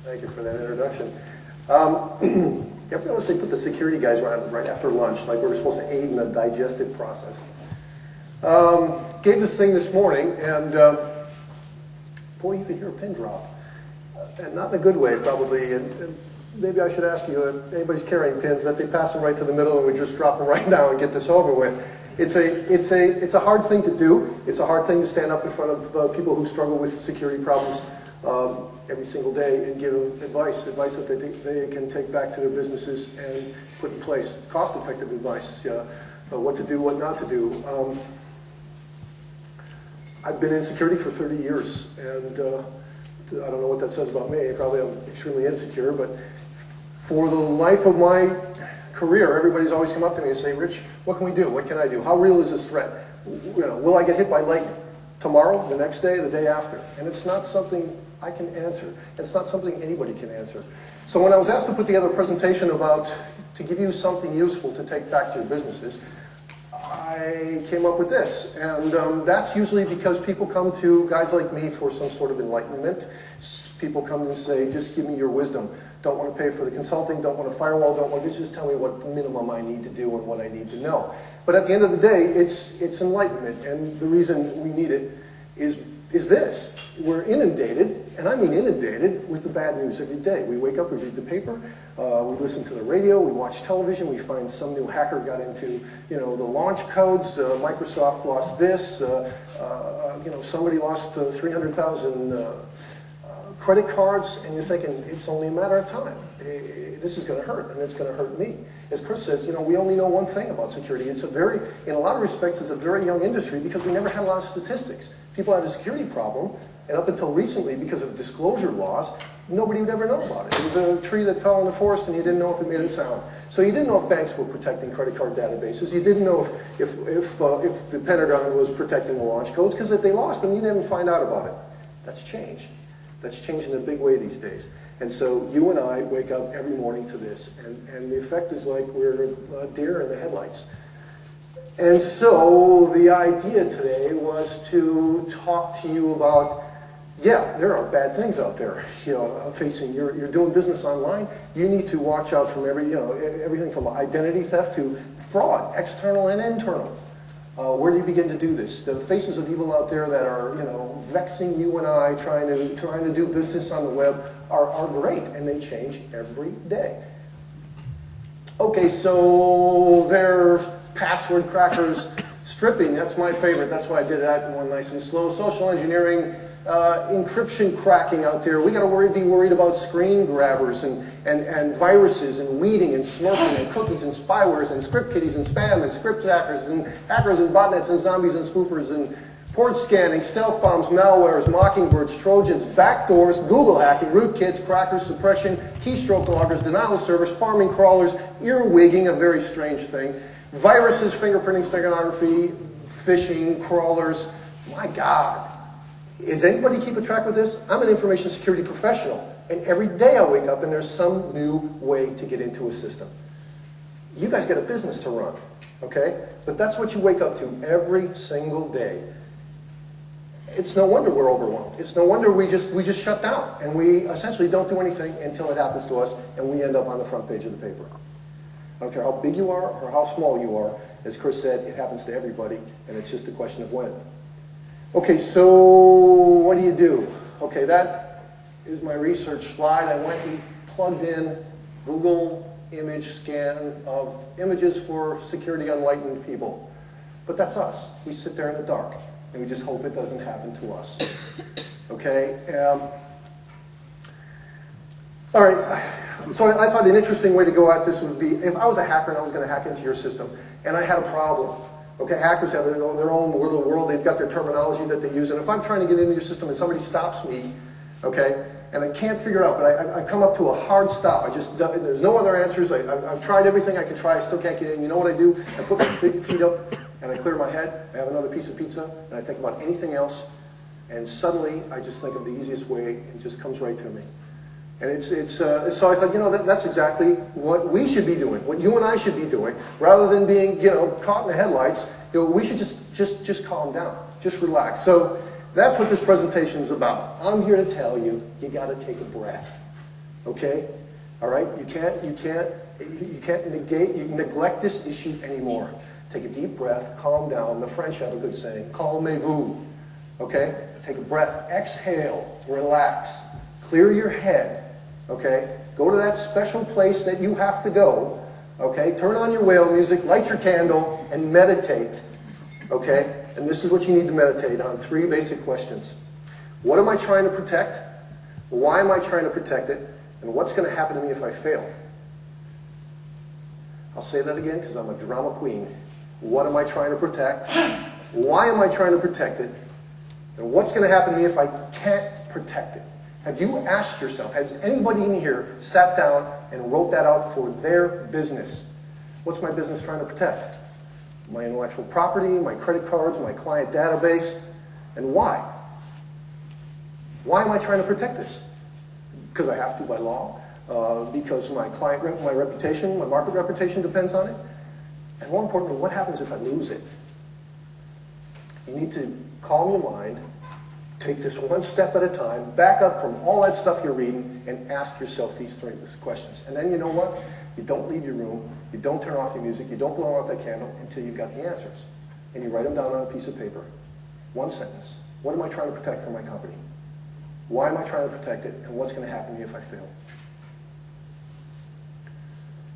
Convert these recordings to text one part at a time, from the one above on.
Thank you for that introduction. Ever notice they put the security guys right after lunch, like we're supposed to aid in the digestive process? Gave this thing this morning, and boy, you could hear a pin drop. And not in a good way, probably. And maybe I should ask you if anybody's carrying pins, that they pass them right to the middle and we just drop them right now and get this over with. It's a hard thing to do. It's a hard thing to stand up in front of people who struggle with security problems every single day and give them advice that they can take back to their businesses and put in place. Cost-effective advice, what to do, what not to do. I've been in security for 30 years, and I don't know what that says about me. Probably I'm extremely insecure, but for the life of my career, everybody's always come up to me and say, Rich, what can we do? What can I do? How real is this threat? Will I get hit by lightning tomorrow, the next day, the day after? And it's not something I can answer. It's not something anybody can answer. So when I was asked to put together a presentation to give you something useful to take back to your businesses, I came up with this. And that's usually because people come to guys like me for some sort of enlightenment. People come and say, just give me your wisdom. Don't want to pay for the consulting, don't want a firewall, don't want to just tell me what minimum I need to do and what I need to know. But at the end of the day, it's enlightenment. And the reason we need it is this. We're inundated, and I mean inundated, with the bad news every day. We wake up, we read the paper, we listen to the radio, we watch television, we find some new hacker got into, the launch codes, Microsoft lost this, somebody lost 300,000 credit cards, and you're thinking, it's only a matter of time. This is going to hurt, and it's going to hurt me. As Chris says, we only know one thing about security. It's in a lot of respects, it's a very young industry because we never had a lot of statistics. People had a security problem, and up until recently, because of disclosure laws, nobody would ever know about it. It was a tree that fell in the forest, and you didn't know if it made a sound. So you didn't know if banks were protecting credit card databases. You didn't know if the Pentagon was protecting the launch codes, because if they lost them, you didn't find out about it. That's changed. That's changed in a big way these days. And so you and I wake up every morning to this, and the effect is like we're a deer in the headlights. And so the idea today was to talk to you about, yeah, there are bad things out there. You're doing business online. You need to watch out from everything from identity theft to fraud, external and internal. Where do you begin to do this? The faces of evil out there that are, vexing you and I, trying to do business on the web are great, and they change every day. Okay, so they're password crackers, stripping. That's my favorite. That's why I did that one nice and slow. Social engineering, encryption cracking out there. We got to be worried about screen grabbers and viruses and weeding and smurfing and cookies and spywares and script kiddies and spam and script hackers and botnets and zombies and spoofers and port scanning, stealth bombs, malwares, mockingbirds, trojans, backdoors, Google hacking, rootkits, crackers, suppression, keystroke loggers, denial of service, farming crawlers, earwigging, a very strange thing, viruses, fingerprinting, steganography, phishing, crawlers. My God. Is anybody keeping track with this? I'm an information security professional, and every day I wake up and there's some new way to get into a system. You guys got a business to run, okay? But that's what you wake up to every single day. It's no wonder we're overwhelmed. It's no wonder we just shut down, and we essentially don't do anything until it happens to us, and we end up on the front page of the paper. I don't care how big you are or how small you are. As Chris said, it happens to everybody, and it's just a question of when. Okay, so what do you do? Okay, that is my research slide. I went and plugged in Google image scan of images for security unenlightened people. But that's us. We sit there in the dark, and we just hope it doesn't happen to us. Okay? All right. So I thought an interesting way to go at this would be, if I was a hacker and I was going to hack into your system, and I had a problem. Okay, hackers have their own little world. They've got their terminology that they use. And if I'm trying to get into your system and somebody stops me, okay, and I can't figure it out, but I come up to a hard stop. There's no other answers. I've tried everything I could try. I still can't get in. You know what I do? I put my feet up and I clear my head. I have another piece of pizza and I think about anything else. And suddenly I just think of the easiest way and it just comes right to me. And so I thought, that's exactly what we should be doing, what you and I should be doing, rather than being, caught in the headlights. We should just calm down, just relax. So that's what this presentation is about. I'm here to tell you, you got to take a breath. Okay? All right? You can't neglect this issue anymore. Take a deep breath, calm down. The French have a good saying, calmez-vous. Okay? Take a breath, exhale, relax, clear your head. Okay? Go to that special place that you have to go. Okay? Turn on your whale music, light your candle, and meditate. Okay? And this is what you need to meditate on. 3 basic questions. What am I trying to protect? Why am I trying to protect it? And what's going to happen to me if I fail? I'll say that again because I'm a drama queen. What am I trying to protect? Why am I trying to protect it? And what's going to happen to me if I can't protect it? Have you asked yourself, has anybody in here sat down and wrote that out for their business? What's my business trying to protect? My intellectual property, my credit cards, my client database, and why? Why am I trying to protect this? Because I have to by law? Because my reputation, my market reputation depends on it? And more importantly, what happens if I lose it? You need to calm your mind, take this one step at a time, back up from all that stuff you're reading, and ask yourself these 3 questions. And then you know what? You don't leave your room, you don't turn off your music, you don't blow out that candle until you've got the answers. And you write them down on a piece of paper. 1 sentence. What am I trying to protect for my company? Why am I trying to protect it? And what's going to happen to me if I fail?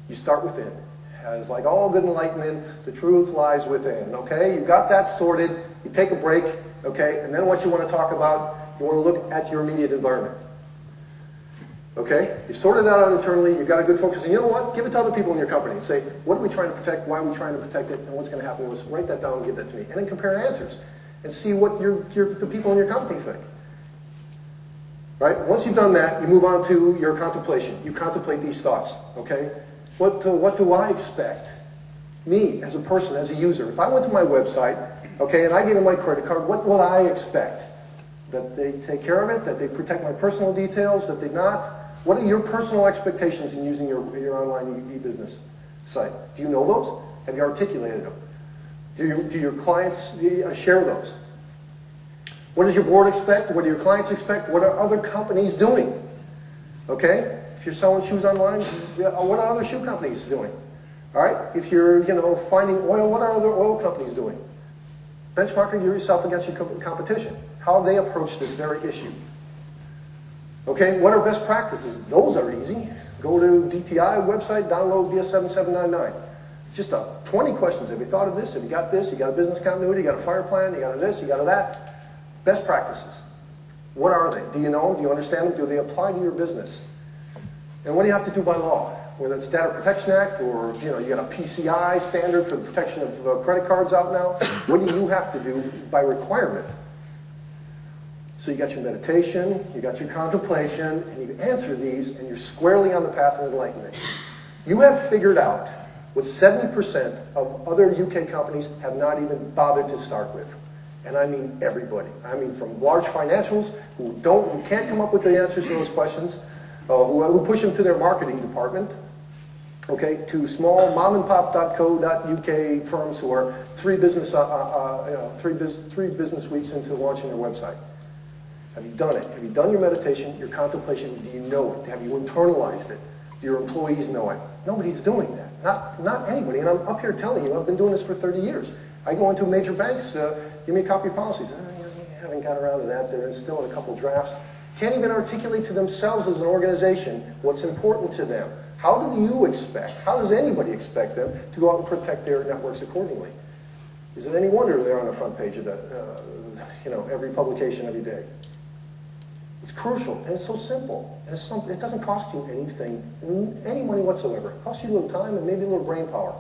You start within. It's like all good enlightenment, the truth lies within, okay? You got that sorted, you take a break, okay? And then what you want to talk about, you want to look at your immediate environment. Okay? You've sorted that out internally, you've got a good focus, and you know what? Give it to other people in your company. Say, what are we trying to protect, why are we trying to protect it, and what's going to happen to us? Write that down and give that to me. And then compare answers and see what the people in your company think. Right? Once you've done that, you move on to your contemplation. You contemplate these thoughts, okay? What do I expect? Me, as a person, as a user. If I went to my website, okay, and I gave them my credit card, what will I expect? That they take care of it? That they protect my personal details? That they not? What are your personal expectations in using your online e-business site? Do you know those? Have you articulated them? Do your clients share those? What does your board expect? What do your clients expect? What are other companies doing? Okay? If you're selling shoes online, what are other shoe companies doing? All right? If you're, finding oil, what are other oil companies doing? Benchmarking yourself against your competition. How they approach this very issue. Okay? What are best practices? Those are easy. Go to DTI website, download BS7799. Just 20 questions. Have you thought of this? Have you got this? You got a business continuity? You got a fire plan? You got a this? You got a that? Best practices. What are they? Do you know them? Do you understand them? Do they apply to your business? And what do you have to do by law? Whether it's Data Protection Act or, you got a PCI standard for the protection of credit cards out now. What do you have to do by requirement? So you got your meditation, you got your contemplation, and you answer these, and you're squarely on the path of enlightenment. You have figured out what 70% of other UK companies have not even bothered to start with. And I mean everybody. I mean from large financials who can't come up with the answers to those questions, who push them to their marketing department, okay, to small mom-and-pop.co.uk firms who are three business weeks into launching their website. Have you done it? Have you done your meditation, your contemplation? Do you know it? Have you internalized it? Do your employees know it? Nobody's doing that. Not anybody. And I'm up here telling you, I've been doing this for 30 years. I go into major banks, give me a copy of policies. I haven't got around to that. They're still in a couple of drafts. Can't even articulate to themselves as an organization what's important to them. How do you expect, how does anybody expect them to go out and protect their networks accordingly? Is it any wonder they're on the front page of every publication every day? It's crucial, and it's so simple. And it doesn't cost you anything, any money whatsoever. It costs you a little time and maybe a little brain power.